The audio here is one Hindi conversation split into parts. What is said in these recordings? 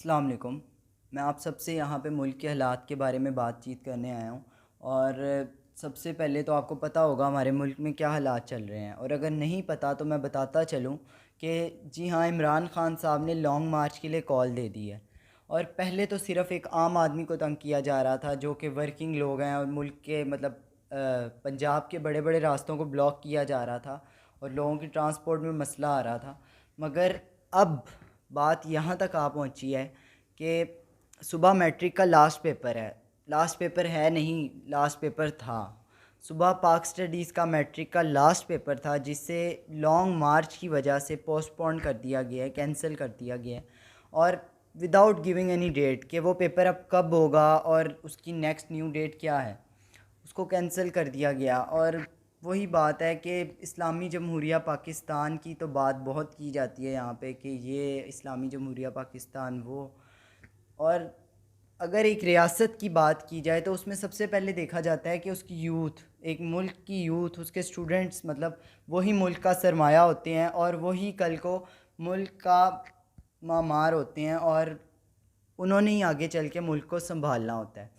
अस्सलाम वालेकुम। मैं आप सबसे यहाँ पे मुल्क के हालात के बारे में बातचीत करने आया हूँ। और सबसे पहले तो आपको पता होगा हमारे मुल्क में क्या हालात चल रहे हैं, और अगर नहीं पता तो मैं बताता चलूँ कि जी हाँ, इमरान खान साहब ने लॉन्ग मार्च के लिए कॉल दे दी है। और पहले तो सिर्फ़ एक आम आदमी को तंग किया जा रहा था, जो कि वर्किंग लोग हैं, और मुल्क के पंजाब के बड़े बड़े रास्तों को ब्लॉक किया जा रहा था और लोगों की ट्रांसपोर्ट में मसला आ रहा था। मगर अब बात यहाँ तक आ पहुँची है कि सुबह मैट्रिक का लास्ट पेपर है। लास्ट पेपर है नहीं, लास्ट पेपर था। सुबह पाक स्टडीज़ का मैट्रिक का लास्ट पेपर था, जिसे लॉन्ग मार्च की वजह से पोस्टपोन कर दिया गया है, कैंसिल कर दिया गया है। और विदाउट गिविंग एनी डेट कि वो पेपर अब कब होगा और उसकी नेक्स्ट न्यू डेट क्या है, उसको कैंसिल कर दिया गया। और वही बात है कि इस्लामी जमहूरिया पाकिस्तान की तो बात बहुत की जाती है यहाँ पे, कि ये इस्लामी जमहूरिया पाकिस्तान वो। और अगर एक रियासत की बात की जाए तो उसमें सबसे पहले देखा जाता है कि उसकी यूथ, एक मुल्क की यूथ, उसके स्टूडेंट्स, मतलब वही मुल्क का सरमाया होते हैं, और वही कल को मुल्क का मामार होते हैं, और उन्होंने ही आगे चल के मुल्क को संभालना होता है।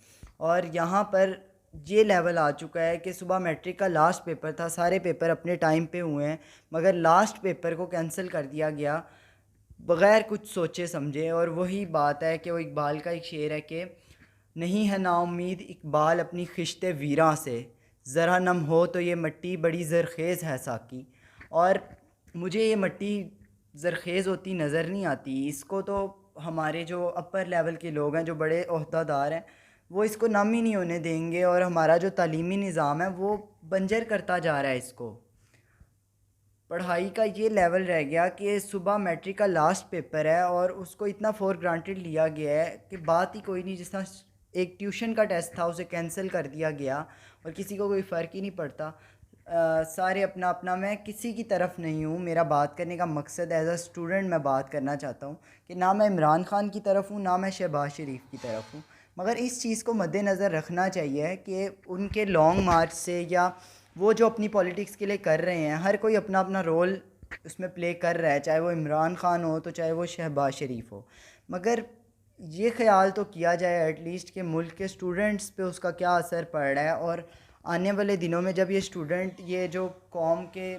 और यहाँ पर ये लेवल आ चुका है कि सुबह मैट्रिक का लास्ट पेपर था, सारे पेपर अपने टाइम पे हुए हैं, मगर लास्ट पेपर को कैंसिल कर दिया गया बग़ैर कुछ सोचे समझे। और वही बात है कि वो इकबाल का एक शेर है कि नहीं है नाउम्मीद इकबाल अपनी खिश्ते वीरां से, ज़रा नम हो तो ये मट्टी बड़ी ज़रख़ेज़ है साकी। और मुझे ये मट्टी ज़रख़ेज़ होती नज़र नहीं आती, इसको तो हमारे जो अपर लेवल के लोग हैं, जो बड़े ओहदादार हैं, वो इसको नम ही नहीं होने देंगे, और हमारा जो तालीमी निज़ाम है वो बंजर करता जा रहा है इसको। पढ़ाई का ये लेवल रह गया कि सुबह मैट्रिक का लास्ट पेपर है और उसको इतना फॉर ग्रांटेड लिया गया है कि बात ही कोई नहीं। जिस तरह एक ट्यूशन का टेस्ट था, उसे कैंसिल कर दिया गया और किसी को कोई फ़र्क ही नहीं पड़ता। सारे अपना अपना, मैं किसी की तरफ नहीं हूँ, मेरा बात करने का मकसद एज अ स्टूडेंट मैं बात करना चाहता हूँ कि ना मैं इमरान खान की तरफ हूँ, ना मैं शहबाज शरीफ की तरफ हूँ। मगर इस चीज़ को मद्देनज़र रखना चाहिए कि उनके लॉन्ग मार्च से, या वो जो अपनी पॉलिटिक्स के लिए कर रहे हैं, हर कोई अपना अपना रोल उसमें प्ले कर रहा है, चाहे वो इमरान खान हो तो चाहे वो शहबाज शरीफ हो। मगर ये ख्याल तो किया जाए एटलीस्ट कि मुल्क के स्टूडेंट्स पे उसका क्या असर पड़ रहा है, और आने वाले दिनों में जब ये स्टूडेंट, ये जो कौम के,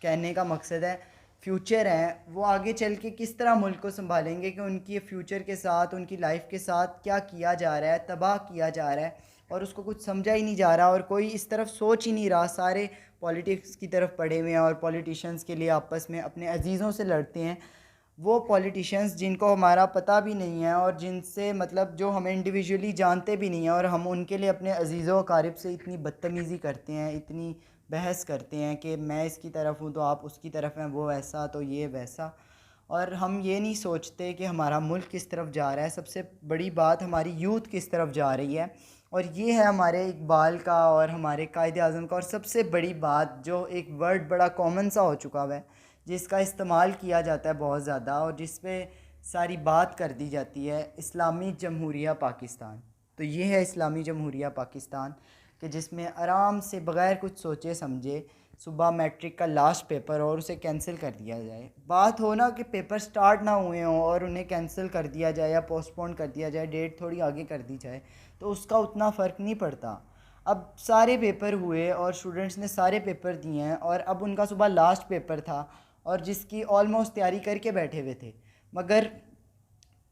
कहने का मकसद है फ्यूचर हैं, वो आगे चल के किस तरह मुल्क को संभालेंगे, कि उनकी फ्यूचर के साथ, उनकी लाइफ के साथ क्या किया जा रहा है, तबाह किया जा रहा है, और उसको कुछ समझा ही नहीं जा रहा, और कोई इस तरफ सोच ही नहीं रहा। सारे पॉलिटिक्स की तरफ पड़े हुए हैं, और पॉलिटिशियंस के लिए आपस में अपने अजीज़ों से लड़ते हैं। वो पॉलिटिशियंस जिनको हमारा पता भी नहीं है, और जिनसे मतलब जो हमें इंडिविजुअली जानते भी नहीं हैं, और हम उनके लिए अपने अजीज़ों अकारिब से इतनी बदतमीज़ी करते हैं, इतनी बहस करते हैं कि मैं इसकी तरफ हूँ तो आप उसकी तरफ हैं, वो ऐसा तो ये वैसा। और हम ये नहीं सोचते कि हमारा मुल्क किस तरफ जा रहा है, सबसे बड़ी बात हमारी यूथ किस तरफ जा रही है। और ये है हमारे इकबाल का और हमारे कायद आज़म का। और सबसे बड़ी बात, जो एक वर्ड बड़ा कॉमन सा हो चुका हुआ है, जिसका इस्तेमाल किया जाता है बहुत ज़्यादा, और जिस पे सारी बात कर दी जाती है, इस्लामी जमहूरिया पाकिस्तान। तो ये है इस्लामी जमहूरिया पाकिस्तान, कि जिसमें आराम से बग़ैर कुछ सोचे समझे सुबह मैट्रिक का लास्ट पेपर और उसे कैंसिल कर दिया जाए। बात हो ना कि पेपर स्टार्ट ना हुए हों और उन्हें कैंसिल कर दिया जाए या पोस्टपोन कर दिया जाए, डेट थोड़ी आगे कर दी जाए, तो उसका उतना फ़र्क नहीं पड़ता। अब सारे पेपर हुए और स्टूडेंट्स ने सारे पेपर दिए हैं, और अब उनका सुबह लास्ट पेपर था, और जिसकी ऑलमोस्ट तैयारी करके बैठे हुए थे, मगर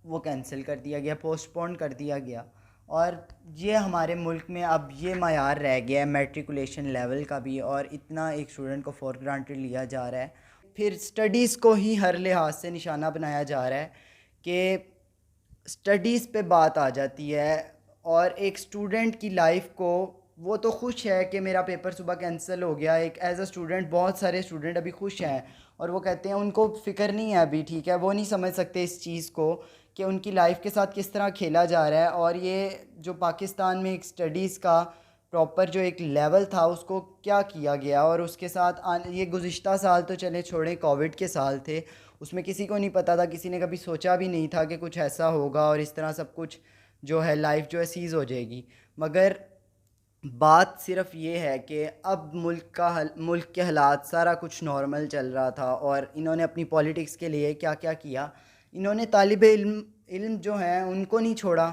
वो कैंसिल कर दिया गया, पोस्टपोन कर दिया गया। और ये हमारे मुल्क में अब ये मयार रह गया है मैट्रिकुलेशन लेवल का भी, और इतना एक स्टूडेंट को फॉर ग्रांटेड लिया जा रहा है। फिर स्टडीज़ को ही हर लिहाज से निशाना बनाया जा रहा है कि स्टडीज़ पे बात आ जाती है। और एक स्टूडेंट की लाइफ को, वो तो खुश है कि मेरा पेपर सुबह कैंसिल हो गया, एक एज अ स्टूडेंट, बहुत सारे स्टूडेंट अभी खुश हैं, और वो कहते हैं उनको फ़िक्र नहीं है अभी, ठीक है, वो नहीं समझ सकते इस चीज़ को कि उनकी लाइफ के साथ किस तरह खेला जा रहा है। और ये जो पाकिस्तान में एक स्टडीज़ का प्रॉपर जो एक लेवल था, उसको क्या किया गया। और उसके साथ ये गुज़िश्ता साल तो चले छोड़ें, कोविड के साल थे, उसमें किसी को नहीं पता था, किसी ने कभी सोचा भी नहीं था कि कुछ ऐसा होगा और इस तरह सब कुछ जो है, लाइफ जो है सीज़ हो जाएगी। मगर बात सिर्फ ये है कि अब मुल्क के हालात, सारा कुछ नॉर्मल चल रहा था, और इन्होंने अपनी पॉलिटिक्स के लिए क्या क्या किया। इन्होंने तालिब इल्म इल्म जो है उनको नहीं छोड़ा,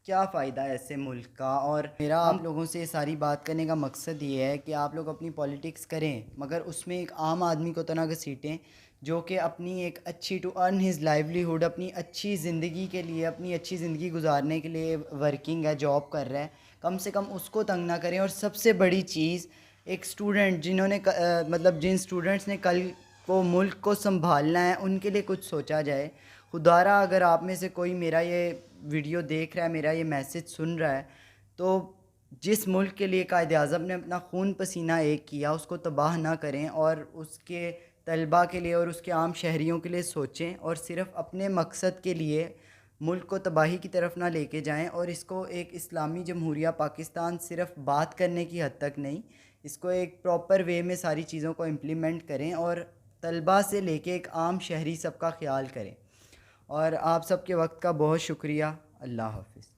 क्या फ़ायदा है ऐसे मुल्क का। और मेरा आप लोगों से सारी बात करने का मकसद ये है कि आप लोग अपनी पॉलिटिक्स करें, मगर उसमें एक आम आदमी को तो ना घसीटें जो कि अपनी एक अच्छी टू अर्न हिज लाइवलीहुड, अपनी अच्छी ज़िंदगी के लिए, अपनी अच्छी ज़िंदगी गुजारने के लिए वर्किंग है, जॉब कर रहा है, कम से कम उसको तंग ना करें। और सबसे बड़ी चीज़, एक स्टूडेंट जिन्होंने मतलब जिन स्टूडेंट्स ने कल को मुल्क को संभालना है, उनके लिए कुछ सोचा जाए। खुदारा अगर आप में से कोई मेरा ये वीडियो देख रहा है, मेरा ये मैसेज सुन रहा है, तो जिस मुल्क के लिए कायद आज़म ने अपना खून पसीना एक किया, उसको तबाह ना करें और उसके तलबा के लिए और उसके आम शहरियों के लिए सोचें, और सिर्फ़ अपने मकसद के लिए मुल्क को तबाही की तरफ ना लेके जाएं। और इसको एक इस्लामी जमहूरिया पाकिस्तान सिर्फ़ बात करने की हद तक नहीं, इसको एक प्रॉपर वे में सारी चीज़ों को इम्प्लीमेंट करें और तलबा से लेके एक आम शहरी सब का ख्याल करें। और आप सबके वक्त का बहुत शुक्रिया। अल्लाह हाफ़िज़।